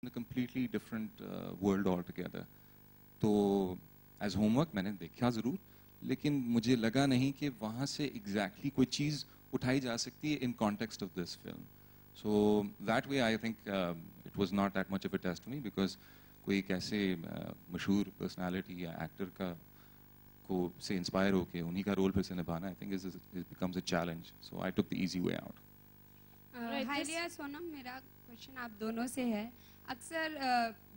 in a completely different world altogether. तो as homework मैंने देखा ज़रूर, लेकिन मुझे लगा नहीं कि वहाँ से exactly कोई चीज़ उठाई जा सकती है in context of this film. So that way I think it was not that much of a test to me, because कोई कैसे मशहूर personality या actor का को से इंस्पायर होके उन्हीं का रोल फिर से निभाना, I think it becomes a challenge. So I took the easy way out. हाय लिया सोनम, मेरा क्वेश्चन आप दोनों से है. अक्सर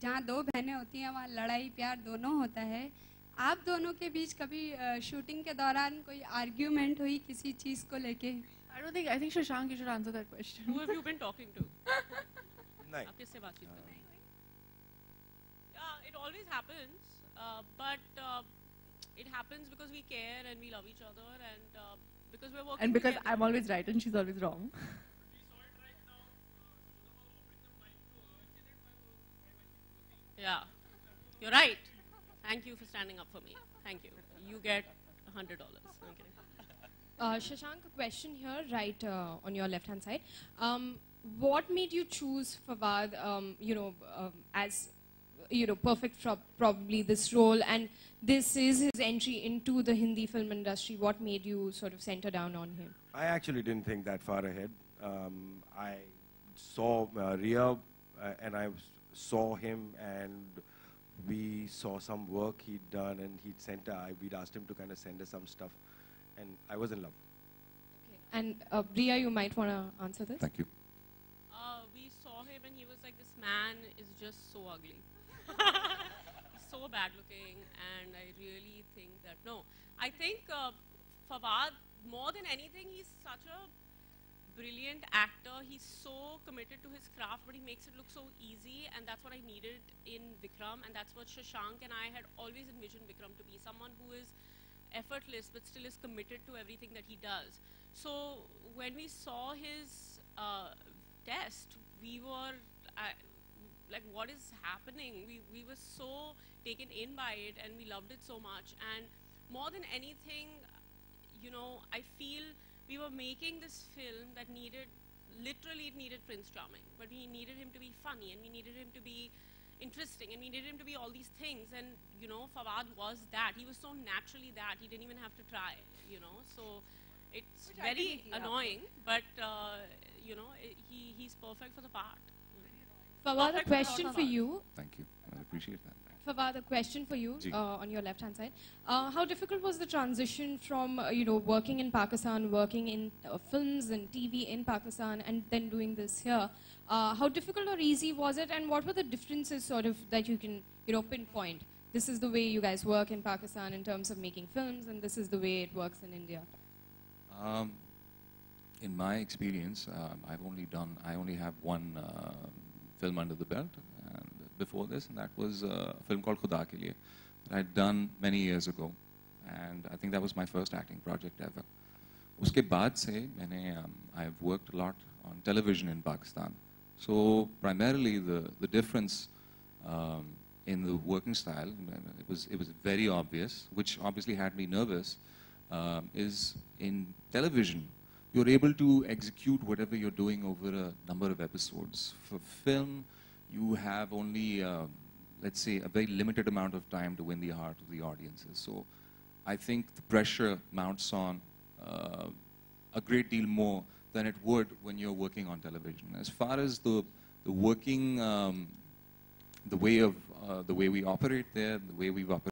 जहाँ दो बहनें होती हैं वहाँ लड़ाई प्यार दोनों होता है. आप दोनों के बीच कभी शूटिंग के दौरान कोई आर्ग्यूमेंट हुई किसी चीज़ को लेके? I think Shashank, you should answer that question. Who have you been talking to? नहीं. आप किससे बातचीत कर रहे हैं? Yeah, it always happens, but it happens because we care and we love each other, and because we're working And because together. I'm always right and she's always wrong. Yeah, you're right. Thank you for standing up for me. Thank you. You get $100. Okay. Shashank, a question here, right on your left-hand side. What made you choose Fawad, as perfect for probably this role, and this is his entry into the Hindi film industry? What made you sort of center down on him? I actually didn't think that far ahead. I saw Ria and I saw him, and we saw some work he'd done, and we'd asked him to kind of send us some stuff, and I was in love. Okay. And Ria, you might want to answer this. Thank you. We saw him and he was like, this man is just so ugly. He's so bad looking, and I really think that, no. I think Fawad, more than anything, he's such a brilliant actor. He's so committed to his craft, but he makes it look so easy, and that's what I needed in Vikram, and that's what Shashank and I had always envisioned Vikram to be, someone who is effortless but still is committed to everything that he does. So when we saw his test, we were like, what is happening? We were so taken in by it, and we loved it so much. And more than anything, I feel we were making this film that literally it needed Prince Charming, but we needed him to be funny, and we needed him to be interesting, and we needed him to be all these things. And Fawad was that. He was so naturally that he didn't even have to try. So it's very annoying, but he's perfect for the part. Fawad, a question for you. Thank you. I appreciate that. Fawad, a question for you on your left-hand side. How difficult was the transition from, working in Pakistan, working in films and TV in Pakistan, and then doing this here? How difficult or easy was it, and what were the differences sort of that you can, pinpoint? This is the way you guys work in Pakistan in terms of making films, and this is the way it works in India. In my experience, I only have one film under the belt, and before this, and that was a film called Khuda Ke Liye that I'd done many years ago, and I think that was my first acting project ever. Uske baad se I've worked a lot on television in Pakistan. So primarily the difference in the working style, it was very obvious, which obviously had me nervous, is in television you're able to execute whatever you're doing over a number of episodes. For film, you have only, let's say, a very limited amount of time to win the heart of the audiences. So I think the pressure mounts on a great deal more than it would when you're working on television. As far as the working, the way we operate there, the way we've operated